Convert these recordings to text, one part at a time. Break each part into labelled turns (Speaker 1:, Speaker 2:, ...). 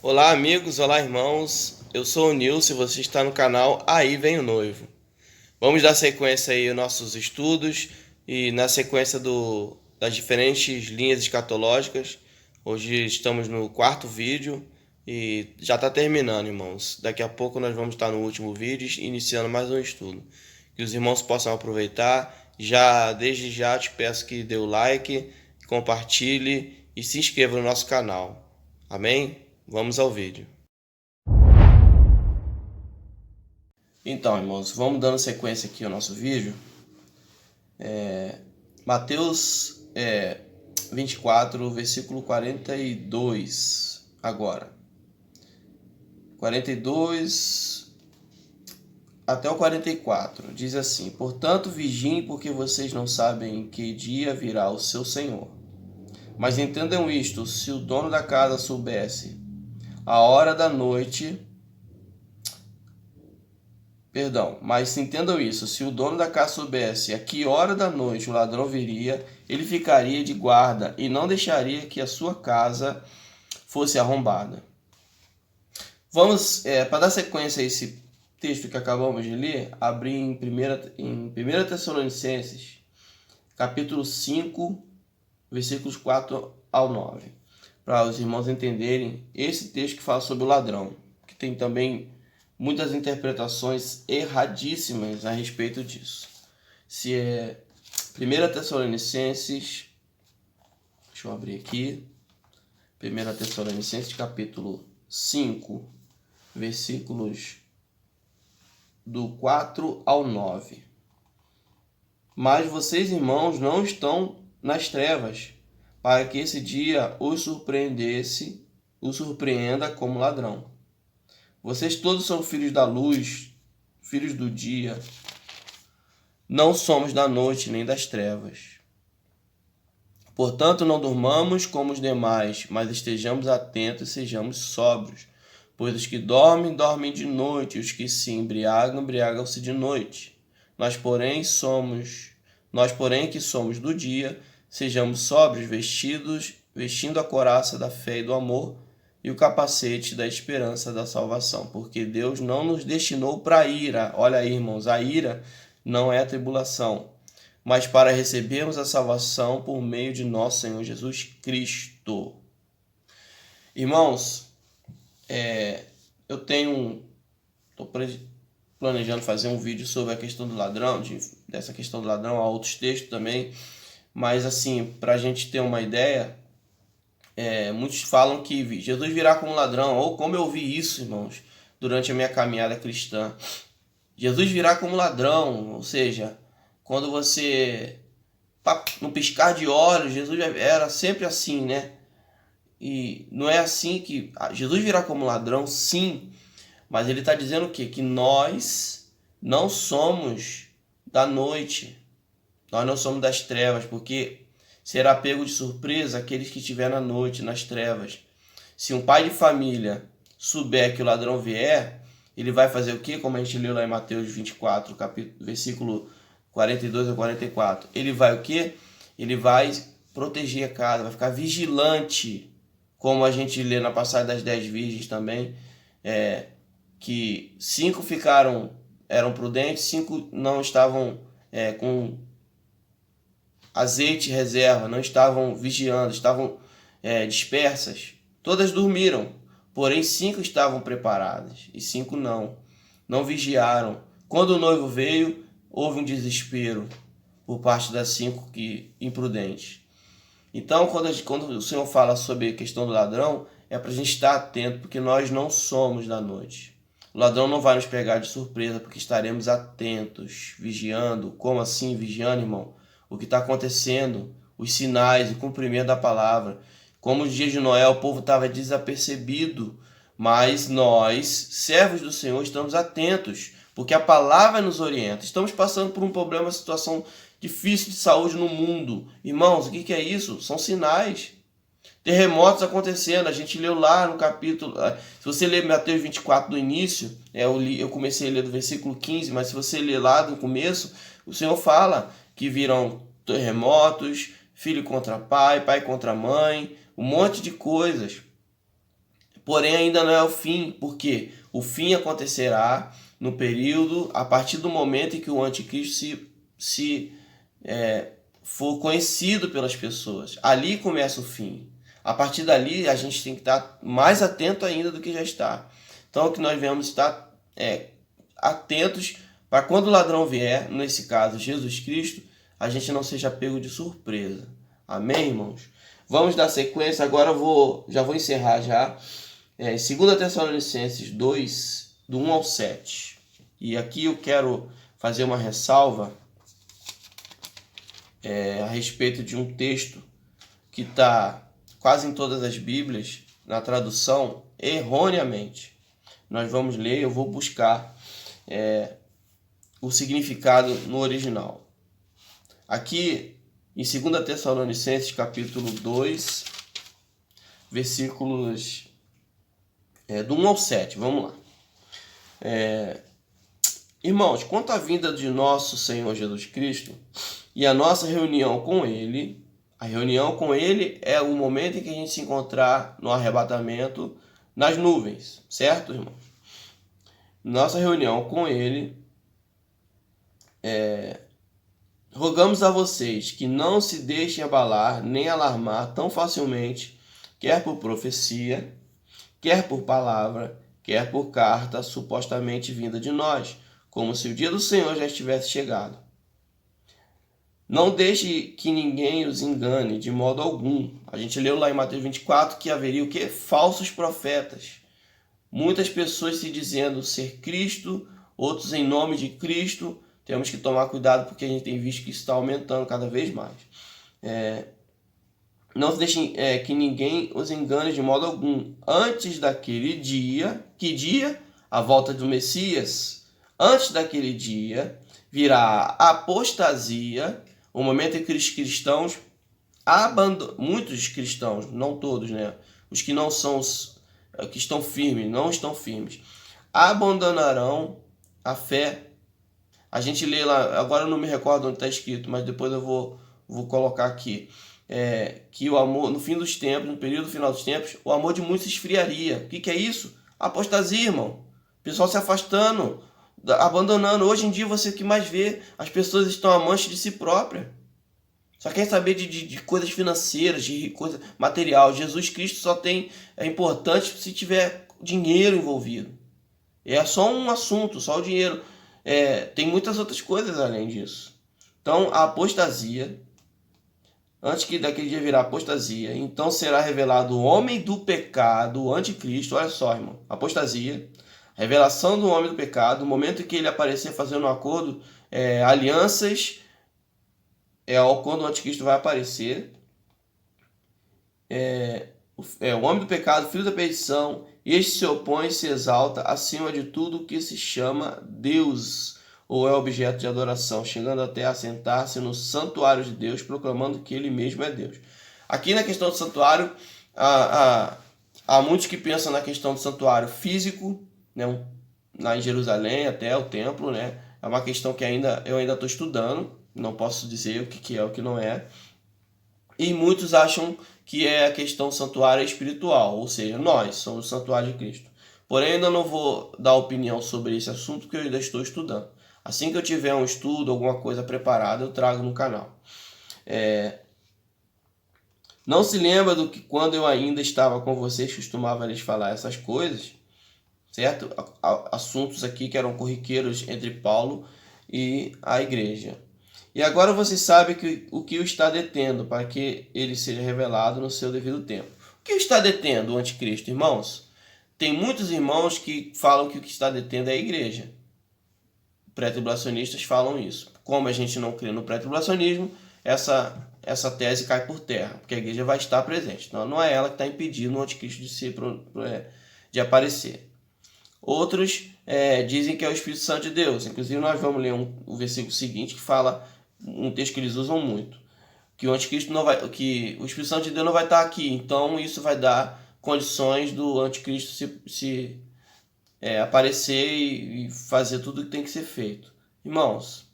Speaker 1: Olá, amigos, olá, irmãos. Eu sou o Nilson e você está no canal Aí Vem o Noivo. Vamos dar sequência aí aos nossos estudos e na sequência das diferentes linhas escatológicas. Hoje estamos no quarto vídeo e já está terminando, irmãos. Daqui a pouco nós vamos estar no último vídeo, iniciando mais um estudo. Que os irmãos possam aproveitar. Desde já te peço que dê o like, compartilhe e se inscreva no nosso canal. Amém? Vamos ao vídeo. Então, irmãos, vamos dando sequência aqui ao nosso vídeo. Mateus 24, versículo 42, agora. 42 até o 44, diz assim: Portanto, vigiem, porque vocês não sabem em que dia virá o seu Senhor. Mas entendam isto, se o dono da casa soubesse a hora da noite... mas entendam isso, se o dono da casa soubesse a que hora da noite o ladrão viria, ele ficaria de guarda e não deixaria que a sua casa fosse arrombada. Vamos, para dar sequência a esse texto que acabamos de ler, abrir em 1 Tessalonicenses, capítulo 5, versículos 4 ao 9, para os irmãos entenderem esse texto que fala sobre o ladrão, que tem também muitas interpretações erradíssimas a respeito disso. Se é 1 Tessalonicenses, deixa eu abrir aqui, 1 Tessalonicenses capítulo 5, versículos do 4 ao 9. Mas vocês, irmãos, não estão nas trevas, para que esse dia os surpreenda como ladrão. Vocês todos são filhos da luz, filhos do dia. Não somos da noite nem das trevas. Portanto, não durmamos como os demais, mas estejamos atentos e sejamos sóbrios. Pois os que dormem, dormem de noite, e os que se embriagam, embriagam-se de noite. Nós, porém, que somos do dia, sejamos sóbrios, vestindo a couraça da fé e do amor, e o capacete da esperança da salvação, porque Deus não nos destinou para a ira. Olha aí, irmãos, a ira não é a tribulação, mas para recebermos a salvação por meio de nosso Senhor Jesus Cristo. Irmãos, estou planejando fazer um vídeo sobre a questão do ladrão, dessa questão do ladrão, há outros textos também, mas assim, para a gente ter uma ideia, muitos falam que Jesus virá como ladrão, ou como eu vi isso, irmãos, durante a minha caminhada cristã. Jesus virá como ladrão, ou seja, quando você, no piscar de olhos, Jesus era sempre assim, né? E não é assim que Jesus virá como ladrão, sim, mas ele está dizendo o quê? Que nós não somos da noite, nós não somos das trevas, porque será pego de surpresa aqueles que estiverem na noite, nas trevas. Se um pai de família souber que o ladrão vier, ele vai fazer o quê? Como a gente leu lá em Mateus 24, versículo 42 a 44. Ele vai o quê? Ele vai proteger a casa, vai ficar vigilante, como a gente lê na passagem das 10 virgens também, que 5 eram prudentes, 5 não estavam com azeite reserva, não estavam vigiando, estavam dispersas. Todas dormiram, porém 5 estavam preparadas e 5 não vigiaram. Quando o noivo veio, houve um desespero por parte das 5 imprudentes. Então, quando o Senhor fala sobre a questão do ladrão, é para a gente estar atento, porque nós não somos da noite. O ladrão não vai nos pegar de surpresa, porque estaremos atentos, vigiando. Como assim vigiando, irmão? O que está acontecendo, os sinais, o cumprimento da palavra. Como nos dias de Noé, o povo estava desapercebido, mas nós, servos do Senhor, estamos atentos, porque a palavra nos orienta. Estamos passando por um problema, uma situação difícil de saúde no mundo. Irmãos, o que é isso? São sinais. Terremotos acontecendo, a gente leu lá no capítulo, se você ler Mateus 24 do início, eu comecei a ler do versículo 15, mas se você ler lá do começo, o Senhor fala que virão terremotos, filho contra pai, pai contra mãe, um monte de coisas. Porém, ainda não é o fim, porque o fim acontecerá no período, a partir do momento em que o anticristo for conhecido pelas pessoas. Ali começa o fim. A partir dali, a gente tem que estar mais atento ainda do que já está. Então, o que nós devemos estar atentos para quando o ladrão vier, nesse caso Jesus Cristo, a gente não seja pego de surpresa. Amém, irmãos? Vamos dar sequência. Agora já vou encerrar já. 2 Tessalonicenses 2, do 1 ao 7. E aqui eu quero fazer uma ressalva a respeito de um texto que está quase em todas as Bíblias, na tradução, erroneamente. Nós vamos ler, eu vou buscar o significado no original. Aqui, em 2 Tessalonicenses, capítulo 2, versículos do 1 ao 7, vamos lá. Irmãos, quanto à vinda de nosso Senhor Jesus Cristo e a nossa reunião com Ele, a reunião com Ele é o momento em que a gente se encontrar no arrebatamento nas nuvens, certo, irmãos? Nossa reunião com Ele, rogamos a vocês que não se deixem abalar nem alarmar tão facilmente, quer por profecia, quer por palavra, quer por carta supostamente vinda de nós, como se o dia do Senhor já estivesse chegado. Não deixe que ninguém os engane de modo algum. A gente leu lá em Mateus 24 que haveria o quê? Falsos profetas. Muitas pessoas se dizendo ser Cristo, outros em nome de Cristo. Temos que tomar cuidado porque a gente tem visto que isso está aumentando cada vez mais. Não se deixem que ninguém os engane de modo algum. Antes daquele dia, que dia? A volta do Messias. Antes daquele dia virá a apostasia, o momento em que os cristãos muitos cristãos, não todos, né? Os que não são que estão firmes, não estão firmes, abandonarão a fé. A gente lê lá, agora eu não me recordo onde está escrito, mas depois eu vou colocar aqui. Que o amor, no fim dos tempos, no período final dos tempos, o amor de muitos se esfriaria. O que é isso? Apostasia, irmão. O pessoal se afastando, abandonando. Hoje em dia você o que mais vê, as pessoas estão amantes de si próprias. Só quer saber de coisas financeiras, de coisa material. Jesus Cristo é importante se tiver dinheiro envolvido. É só um assunto, só o dinheiro. Tem muitas outras coisas além disso. Então, a apostasia, antes que daquele dia virar apostasia, então será revelado o homem do pecado, o anticristo. Olha só, irmão, apostasia, revelação do homem do pecado, o momento em que ele aparecer fazendo um acordo, alianças, quando o anticristo vai aparecer. O homem do pecado, filho da perdição, este se opõe e se exalta acima de tudo que se chama Deus ou é objeto de adoração, chegando até a sentar-se no santuário de Deus, proclamando que ele mesmo é Deus. Aqui na questão do santuário, há muitos que pensam na questão do santuário físico, né, lá em Jerusalém, até o templo, né? É uma questão que eu ainda estou estudando, não posso dizer o que é, o que não é. E muitos acham que é a questão santuário espiritual, ou seja, nós somos o santuário de Cristo. Porém, ainda não vou dar opinião sobre esse assunto, porque eu ainda estou estudando. Assim que eu tiver um estudo, alguma coisa preparada, eu trago no canal. Não se lembra do que quando eu ainda estava com vocês, costumava lhes falar essas coisas, certo? Assuntos aqui que eram corriqueiros entre Paulo e a igreja. E agora você sabe o que o está detendo, para que ele seja revelado no seu devido tempo. O que está detendo o anticristo, irmãos? Tem muitos irmãos que falam que o que está detendo é a igreja. Pré-tribulacionistas falam isso. Como a gente não crê no pré-tribulacionismo, essa tese cai por terra, porque a igreja vai estar presente. Então, não é ela que está impedindo o anticristo de aparecer. Outros dizem que é o Espírito Santo de Deus. Inclusive, nós vamos ler o versículo seguinte que fala um texto que eles usam muito, que o anticristo que o Espírito Santo de Deus não vai estar aqui. Então, isso vai dar condições do anticristo se aparecer e fazer tudo o que tem que ser feito. Irmãos,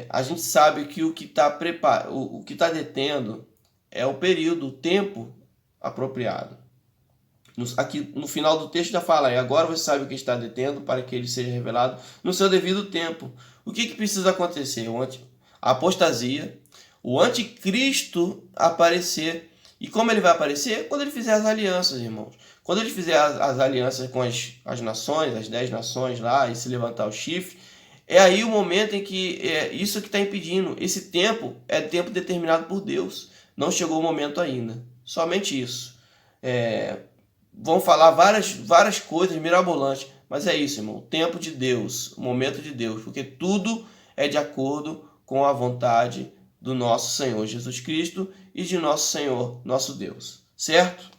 Speaker 1: a gente sabe que o que está detendo é o período, o tempo apropriado. Aqui no final do texto já fala, agora você sabe o que está detendo para que ele seja revelado no seu devido tempo. O que precisa acontecer? A apostasia, o anticristo aparecer. E como ele vai aparecer? Quando ele fizer as alianças, irmãos. Quando ele fizer as alianças com as nações, as 10 nações lá, e se levantar o chifre, é aí o momento em que isso que está impedindo. Esse tempo é tempo determinado por Deus. Não chegou o momento ainda. Somente isso. Vão falar várias coisas mirabolantes, mas é isso, irmão. O tempo de Deus, o momento de Deus, porque tudo é de acordo com a vontade do nosso Senhor Jesus Cristo e de nosso Senhor, nosso Deus. Certo?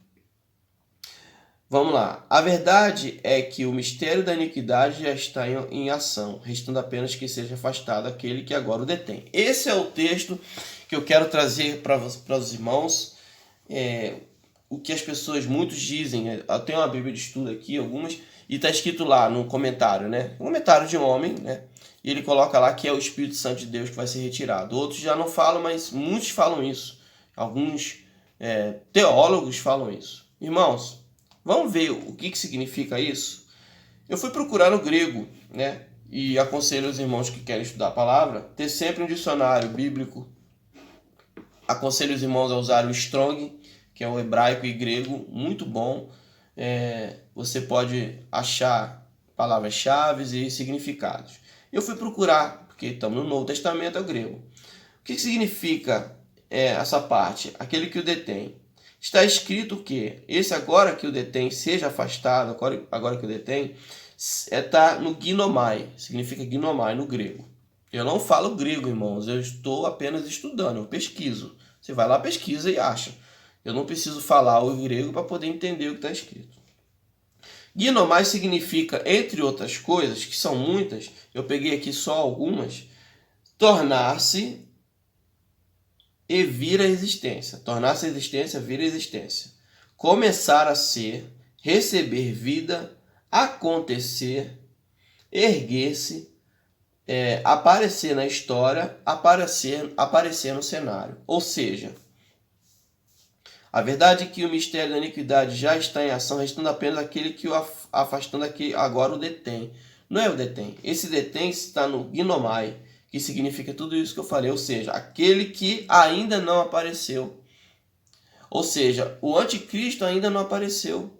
Speaker 1: Vamos lá. A verdade é que o mistério da iniquidade já está em ação, restando apenas que seja afastado aquele que agora o detém. Esse é o texto que eu quero trazer para os irmãos. O que as pessoas, muitos dizem, eu tenho uma Bíblia de estudo aqui, algumas, e está escrito lá no comentário, né? Um comentário de um homem, né? E ele coloca lá que é o Espírito Santo de Deus que vai ser retirado. Outros já não falam, mas muitos falam isso. Alguns teólogos falam isso. Irmãos, vamos ver o que significa isso? Eu fui procurar no grego, né? E aconselho os irmãos que querem estudar a palavra, ter sempre um dicionário bíblico. Aconselho os irmãos a usar o Strong, que é o hebraico e grego, muito bom. Você pode achar palavras-chave e significados. Eu fui procurar, porque estamos no Novo Testamento, é o grego. O que significa essa parte? Aquele que o detém. Está escrito que esse agora que o detém seja afastado, agora que o detém, está no ginomai, significa ginomai no grego. Eu não falo grego, irmãos, eu estou apenas estudando, eu pesquiso. Você vai lá, pesquisa e acha. Eu não preciso falar o grego para poder entender o que está escrito. Ginomai significa, entre outras coisas, que são muitas, eu peguei aqui só algumas, tornar-se e vir à existência. Tornar-se a existência, vir à existência. Começar a ser, receber vida, acontecer, erguer-se, aparecer na história, aparecer no cenário. Ou seja, a verdade é que o mistério da iniquidade já está em ação, restando apenas aquele que o afastando aqui agora o detém. Não é o detém. Esse detém está no ginomai, que significa tudo isso que eu falei, ou seja, aquele que ainda não apareceu. Ou seja, o anticristo ainda não apareceu.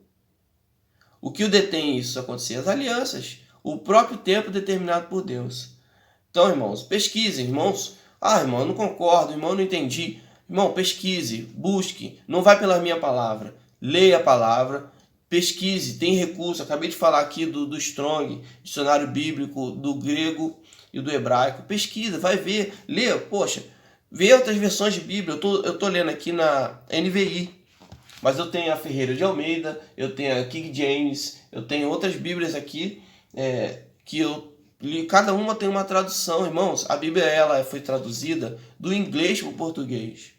Speaker 1: O que o detém isso acontecer? As alianças, o próprio tempo determinado por Deus. Então, irmãos, pesquisem, irmãos. Irmão, eu não concordo, irmão, eu não entendi. Irmão, pesquise, busque, não vai pela minha palavra. Leia a palavra, pesquise, tem recurso. Acabei de falar aqui do Strong, dicionário bíblico, do grego e do hebraico. Pesquisa, vai ver, lê, poxa, vê outras versões de Bíblia. Eu tô lendo aqui na NVI, mas eu tenho a Ferreira de Almeida, eu tenho a King James, eu tenho outras Bíblias aqui que eu li. Cada uma tem uma tradução, irmãos. A Bíblia foi traduzida do inglês para o português,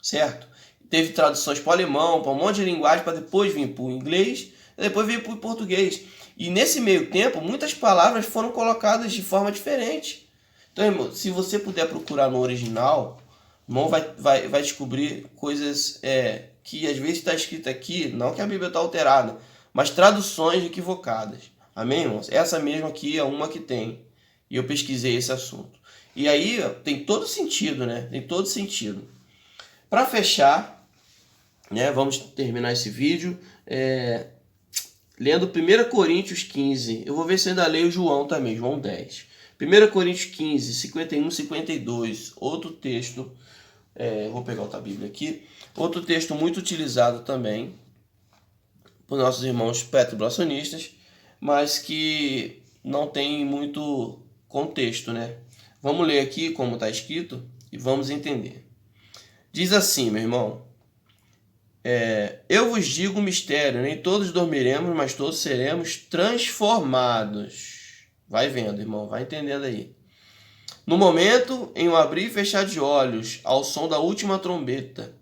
Speaker 1: certo? Teve traduções para o alemão, para um monte de linguagem, para depois vir para o inglês, e depois vir para o português. E nesse meio tempo, muitas palavras foram colocadas de forma diferente. Então, irmão, se você puder procurar no original, irmão, vai descobrir coisas que às vezes está escrito aqui, não que a Bíblia está alterada, mas traduções equivocadas. Amém, irmãos? Essa mesma aqui é uma que tem. E eu pesquisei esse assunto. E aí tem todo sentido, né? Tem todo sentido. Para fechar, né, vamos terminar esse vídeo lendo 1 Coríntios 15. Eu vou ver se ainda leio João também, João 10. 1 Coríntios 15, 51, 52. Outro texto, vou pegar outra Bíblia aqui. Outro texto muito utilizado também por nossos irmãos petroblassionistas, mas que não tem muito contexto, né? Vamos ler aqui como está escrito e vamos entender. Diz assim, meu irmão: eu vos digo um mistério, nem todos dormiremos, mas todos seremos transformados. Vai vendo, irmão, vai entendendo aí. No momento, em um abrir e fechar de olhos, ao som da última trombeta.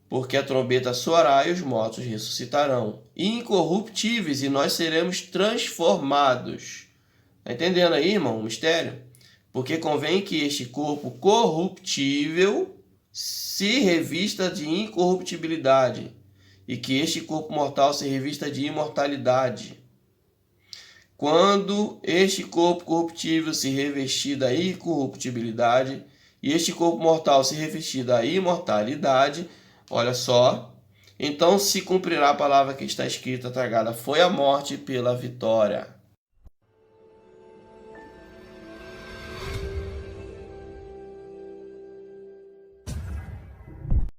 Speaker 1: Porque a trombeta soará e os mortos ressuscitarão, incorruptíveis, e nós seremos transformados. Está entendendo aí, irmão, o mistério? Porque convém que este corpo corruptível se revista de incorruptibilidade, e que este corpo mortal se revista de imortalidade. Quando este corpo corruptível se revestir da incorruptibilidade e este corpo mortal se revestir da imortalidade, olha só, então se cumprirá a palavra que está escrita, tragada foi a morte pela vitória.